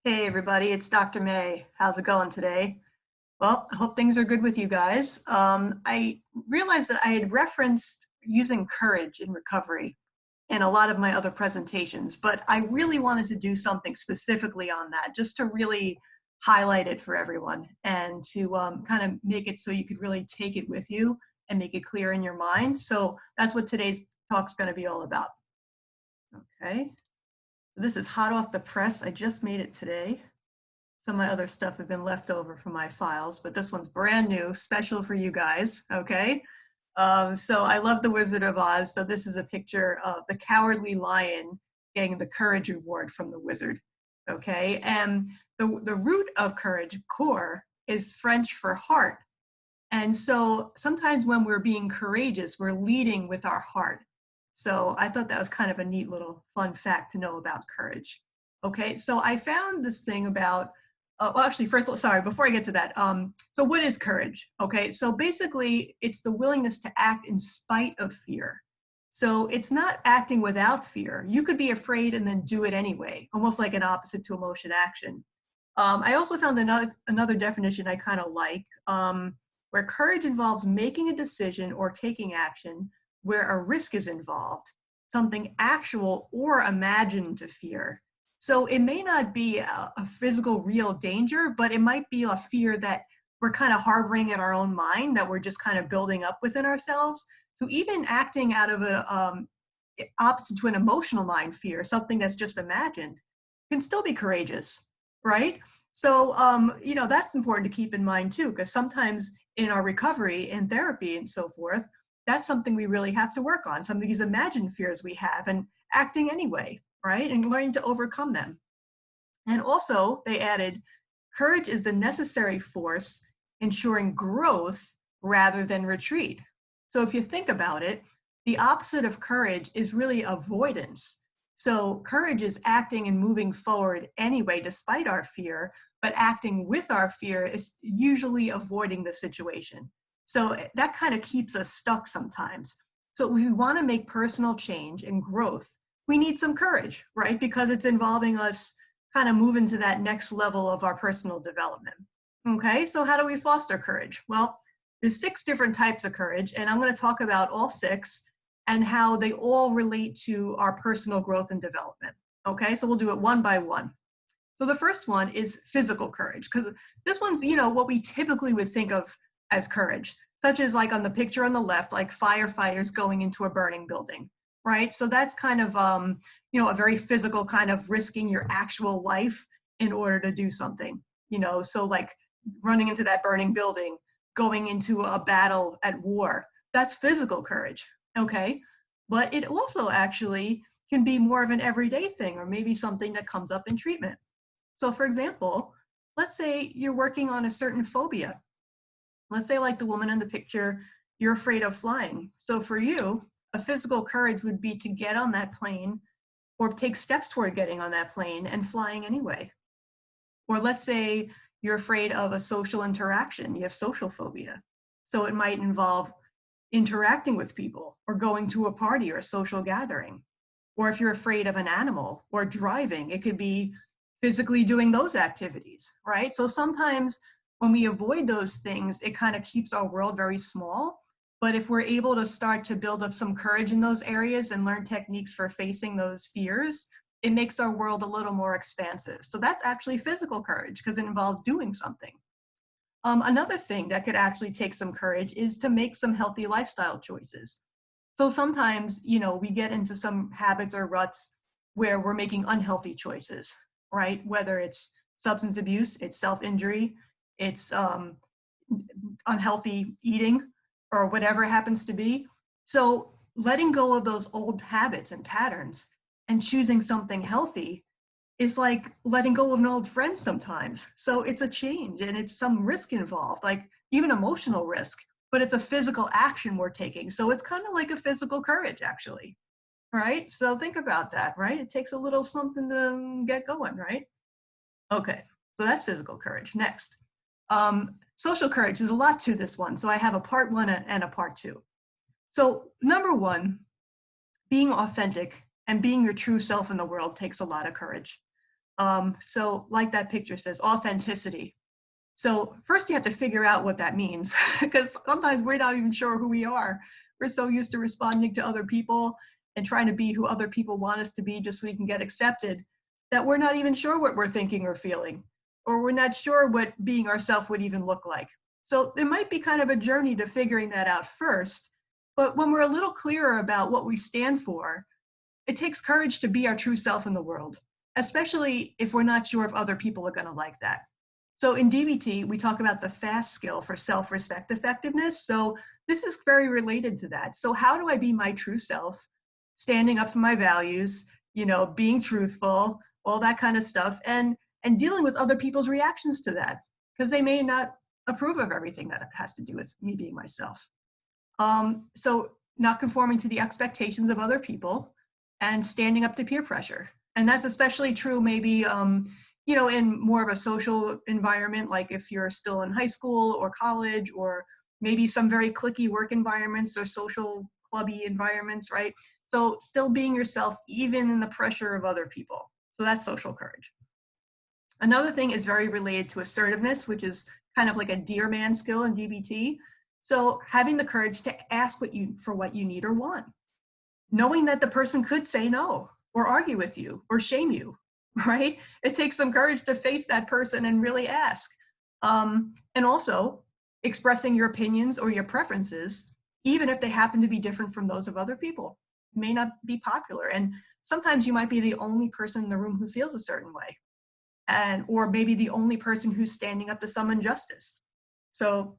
Hey everybody, it's Dr. May. How's it going today? Well, I hope things are good with you guys. I realized that I had referenced using courage in recovery in a lot of my other presentations, but I really wanted to do something specifically on that, just to really highlight it for everyone and to kind of make it so you could really take it with you and make it clear in your mind. So that's what today's talk's going to be all about. Okay, so this is hot off the press. I just made it today. Some of my other stuff have been left over from my files, but this one's brand new, special for you guys, okay? So I love The Wizard of Oz. So this is a picture of the Cowardly Lion getting the courage reward from the wizard, okay? And the root of courage, cor, is French for heart. And so sometimes when we're being courageous, we're leading with our heart. So I thought that was kind of a neat little fun fact to know about courage. Okay, so I found this thing about, well, actually, first, sorry, before I get to that, so what is courage? Okay, so basically, it's the willingness to act in spite of fear. So it's not acting without fear. You could be afraid and then do it anyway, almost like an opposite to emotion action. I also found another definition I kind of like, where courage involves making a decision or taking action where a risk is involved, something actual or imagined to fear. So it may not be a physical, real danger, but it might be a fear that we're kind of harboring in our own mind, that we're just kind of building up within ourselves. So even acting out of a opposite to an emotional mind fear, something that's just imagined, can still be courageous, right? So, that's important to keep in mind too, because sometimes in our recovery and therapy and so forth, that's something we really have to work on. Some of these imagined fears we have and acting anyway, right? And learning to overcome them. And also, they added, courage is the necessary force ensuring growth rather than retreat. So if you think about it, the opposite of courage is really avoidance. So courage is acting and moving forward anyway, despite our fear, but acting with our fear is usually avoiding the situation. So that kind of keeps us stuck sometimes. So if we want to make personal change and growth, we need some courage, right? Because it's involving us kind of moving to that next level of our personal development. Okay, so how do we foster courage? Well, there's 6 different types of courage, and I'm going to talk about all 6 and how they all relate to our personal growth and development. Okay, so we'll do it one by one. So the first one is physical courage, because this one's, what we typically would think of as courage, such as like on the picture on the left, like firefighters going into a burning building, right? So that's kind of, a very physical kind of risking your actual life in order to do something, so like running into that burning building, going into a battle at war, that's physical courage, okay? But it also actually can be more of an everyday thing, or maybe something that comes up in treatment. So for example, let's say you're working on a certain phobia. Let's say like the woman in the picture, you're afraid of flying. So for you, a physical courage would be to get on that plane or take steps toward getting on that plane and flying anyway. Or let's say you're afraid of a social interaction, you have social phobia. So it might involve interacting with people or going to a party or a social gathering. Or if you're afraid of an animal or driving, it could be physically doing those activities, right? So sometimes when we avoid those things, it kind of keeps our world very small. But if we're able to start to build up some courage in those areas and learn techniques for facing those fears, it makes our world a little more expansive. So that's actually physical courage because it involves doing something. Another thing that could actually take some courage is to make some healthy lifestyle choices. So sometimes, we get into some habits or ruts where we're making unhealthy choices, right? Whether it's substance abuse, it's self-injury, it's unhealthy eating, or whatever it happens to be. So letting go of those old habits and patterns and choosing something healthy is like letting go of an old friend sometimes. So it's a change and it's some risk involved, like even emotional risk, but it's a physical action we're taking. So it's kind of like a physical courage, actually, right? So think about that, right? It takes a little something to get going, right? Okay, so that's physical courage. Next, social courage. There's a lot to this one. So I have a part 1 and a part 2. So number 1, being authentic and being your true self in the world takes a lot of courage. So like that picture says, authenticity. So first you have to figure out what that means because sometimes we're not even sure who we are. We're so used to responding to other people and trying to be who other people want us to be just so we can get accepted that we're not even sure what we're thinking or feeling, or we're not sure what being ourselves would even look like. So there might be kind of a journey to figuring that out first. But when we're a little clearer about what we stand for, it takes courage to be our true self in the world, especially if we're not sure if other people are going to like that. So in DBT, we talk about the FAST skill for self-respect effectiveness. So this is very related to that. So how do I be my true self, standing up for my values, being truthful, all that kind of stuff, and dealing with other people's reactions to that, because they may not approve of everything that has to do with me being myself. So not conforming to the expectations of other people and standing up to peer pressure. And that's especially true maybe, in more of a social environment, like if you're still in high school or college, or maybe some very cliquey work environments or social clubby environments, right? So still being yourself, even in the pressure of other people. So that's social courage. Another thing is very related to assertiveness, which is kind of like a dear man skill in DBT. So having the courage to ask for what you need or want, knowing that the person could say no or argue with you or shame you, right? It takes some courage to face that person and really ask. And also expressing your opinions or your preferences, even if they happen to be different from those of other people, may not be popular. And sometimes you might be the only person in the room who feels a certain way, or maybe the only person who's standing up to some injustice. So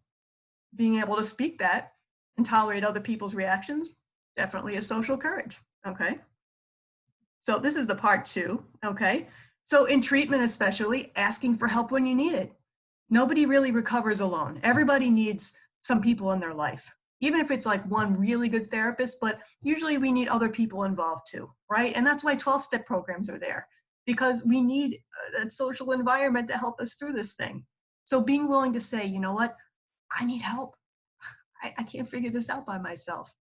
being able to speak that and tolerate other people's reactions, definitely a social courage, okay? So this is the part 2, okay? So in treatment especially, asking for help when you need it. Nobody really recovers alone. Everybody needs some people in their life, even if it's like one really good therapist, but usually we need other people involved too, right? And that's why 12-step programs are there, because we need a social environment to help us through this thing. So being willing to say, you know what, I need help. I can't figure this out by myself.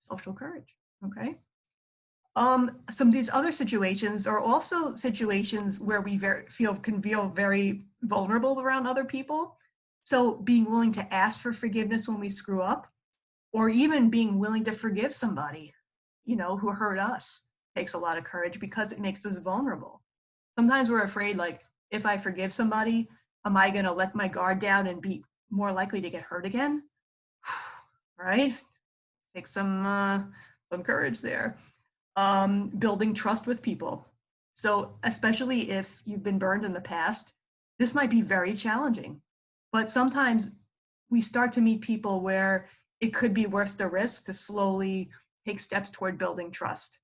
Social courage, okay? Some of these other situations are also situations where we can feel very vulnerable around other people. So being willing to ask for forgiveness when we screw up, or even being willing to forgive somebody, who hurt us, takes a lot of courage because it makes us vulnerable. Sometimes we're afraid, like, if I forgive somebody, am I going to let my guard down and be more likely to get hurt again? Right? Take some courage there. Building trust with people. So especially if you've been burned in the past, this might be very challenging. But sometimes we start to meet people where it could be worth the risk to slowly take steps toward building trust.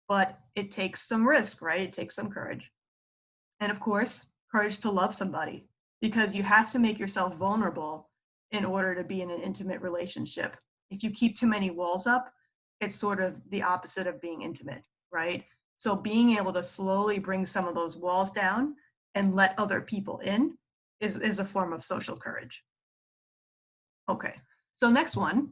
But it takes some risk, right? It takes some courage. And of course, courage to love somebody, because you have to make yourself vulnerable in order to be in an intimate relationship. If you keep too many walls up, it's sort of the opposite of being intimate, right? So being able to slowly bring some of those walls down and let other people in is a form of social courage. Okay, so next one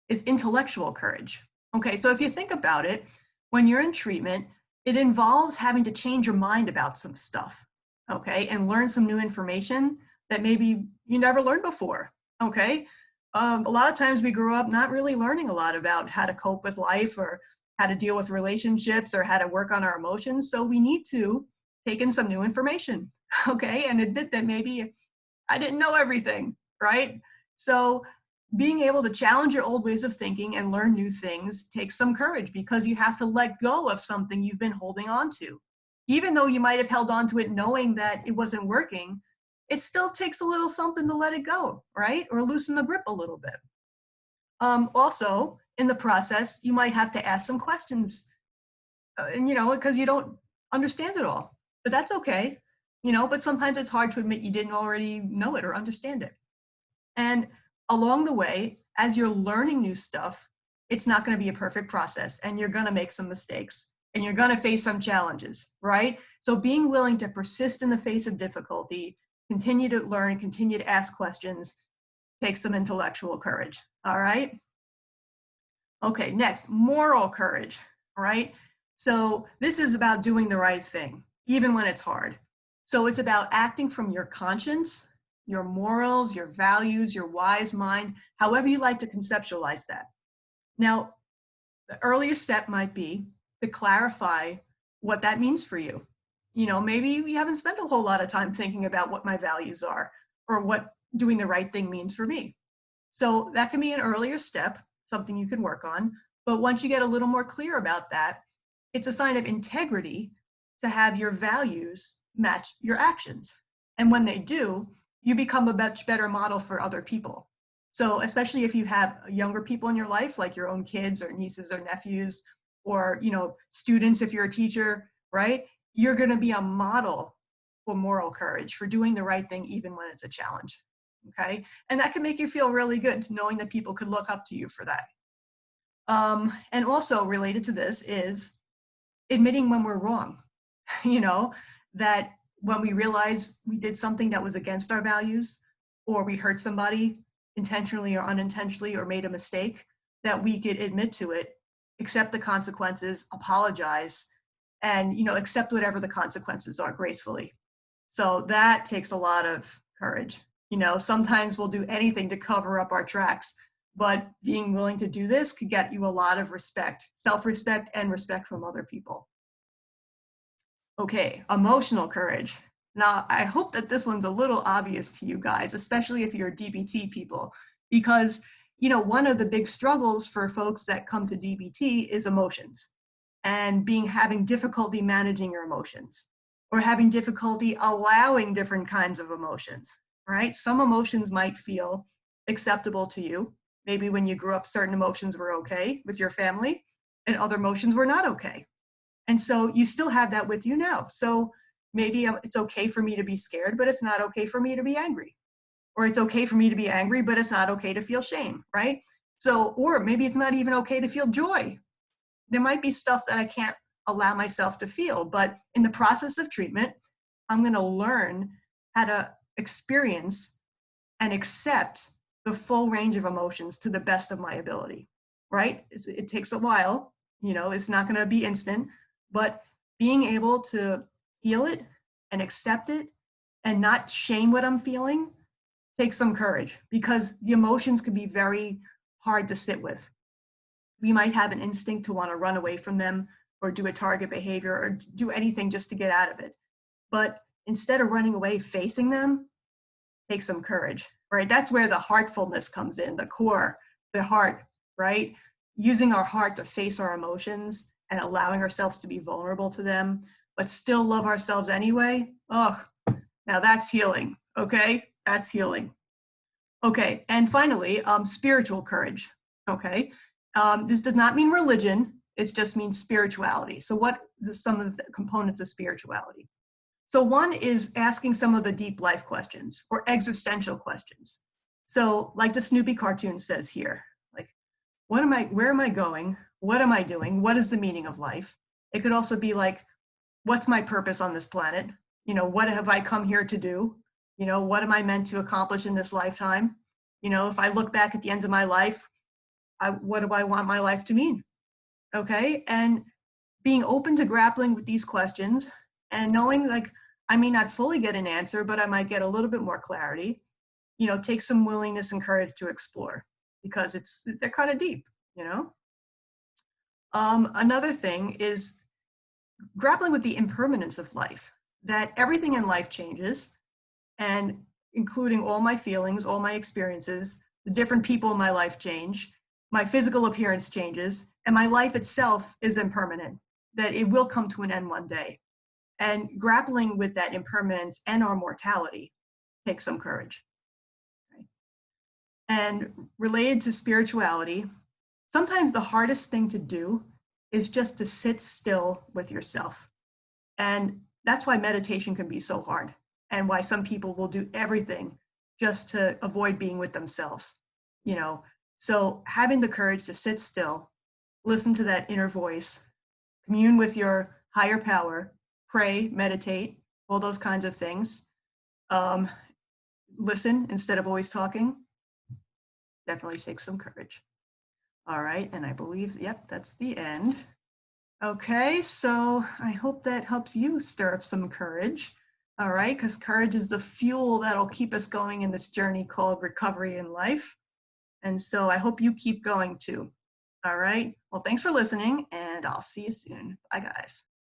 is intellectual courage. Okay, so if you think about it, when you're in treatment, it involves having to change your mind about some stuff, okay, and learn some new information that maybe you never learned before, okay? A lot of times we grew up not really learning a lot about how to cope with life, or how to deal with relationships, or how to work on our emotions. So we need to take in some new information, okay, and admit that maybe I didn't know everything, right? So being able to challenge your old ways of thinking and learn new things takes some courage, because you have to let go of something you've been holding on to. Even though you might have held on to it knowing that it wasn't working, it still takes a little something to let it go, right? Or loosen the grip a little bit. Also, in the process, you might have to ask some questions, and because you don't understand it all, but that's okay. But sometimes it's hard to admit you didn't already know it or understand it. And along the way, as you're learning new stuff, it's not going to be a perfect process, and you're going to make some mistakes, and you're going to face some challenges, right? So being willing to persist in the face of difficulty, continue to learn, continue to ask questions, takes some intellectual courage, all right? Okay, next, moral courage, all right? So this is about doing the right thing. even when it's hard. So it's about acting from your conscience, your morals, your values, your wise mind, however you like to conceptualize that. Now, the earliest step might be to clarify what that means for you. Maybe we haven't spent a whole lot of time thinking about what my values are or what doing the right thing means for me. So that can be an earlier step, something you can work on. But once you get a little more clear about that, it's a sign of integrity to have your values match your actions. And when they do, you become a much better model for other people. So especially if you have younger people in your life, like your own kids or nieces or nephews, or students if you're a teacher, right? You're going to be a model for moral courage, for doing the right thing even when it's a challenge. Okay? And that can make you feel really good knowing that people could look up to you for that. And also related to this is admitting when we're wrong. That when we realize we did something that was against our values, or we hurt somebody intentionally or unintentionally, or made a mistake, that we could admit to it, accept the consequences, apologize, and accept whatever the consequences are gracefully. So that takes a lot of courage. Sometimes we'll do anything to cover up our tracks, but being willing to do this could get you a lot of respect, self-respect, and respect from other people. Okay, emotional courage. Now, I hope that this one's a little obvious to you guys, especially if you're DBT people, because, one of the big struggles for folks that come to DBT is emotions and having difficulty managing your emotions, or having difficulty allowing different kinds of emotions, right? Some emotions might feel acceptable to you. Maybe when you grew up, certain emotions were okay with your family and other emotions were not okay. And so you still have that with you now. So maybe it's okay for me to be scared, but it's not okay for me to be angry. Or it's okay for me to be angry, but it's not okay to feel shame, right? So, or maybe it's not even okay to feel joy. There might be stuff that I can't allow myself to feel, but in the process of treatment, I'm going to learn how to experience and accept the full range of emotions to the best of my ability, right? It takes a while, it's not going to be instant, but being able to feel it and accept it and not shame what I'm feeling takes some courage, because the emotions can be very hard to sit with. We might have an instinct to want to run away from them or do a target behavior or do anything just to get out of it. But instead of running away, facing them takes some courage, right? That's where the heartfulness comes in, the core, the heart, right? Using our heart to face our emotions and allowing ourselves to be vulnerable to them, but still love ourselves anyway. Oh, now that's healing, okay? That's healing. Okay, and finally, spiritual courage, okay? This does not mean religion, it just means spirituality. So what are some of the components of spirituality? So one is asking some of the deep life questions or existential questions. So like the Snoopy cartoon says here, like, where am I going? What am I doing? What is the meaning of life? It could also be like, what's my purpose on this planet? What have I come here to do? What am I meant to accomplish in this lifetime? If I look back at the end of my life, what do I want my life to mean? Okay. And being open to grappling with these questions and knowing, like, I may not fully get an answer, but I might get a little bit more clarity, take some willingness and courage to explore, because they're kind of deep, Another thing is grappling with the impermanence of life, that everything in life changes, and including all my feelings, all my experiences, the different people in my life change, my physical appearance changes, and my life itself is impermanent, that it will come to an end one day. And grappling with that impermanence and our mortality takes some courage. Okay? And related to spirituality, sometimes the hardest thing to do is just to sit still with yourself. And that's why meditation can be so hard, and why some people will do everything just to avoid being with themselves. So having the courage to sit still, listen to that inner voice, commune with your higher power, pray, meditate, all those kinds of things. Listen instead of always talking, definitely takes some courage. All right, and I believe, yep, that's the end. Okay, so I hope that helps you stir up some courage. All right, because courage is the fuel that'll keep us going in this journey called recovery in life. And so I hope you keep going too. All right. Well, thanks for listening, and I'll see you soon. Bye, guys.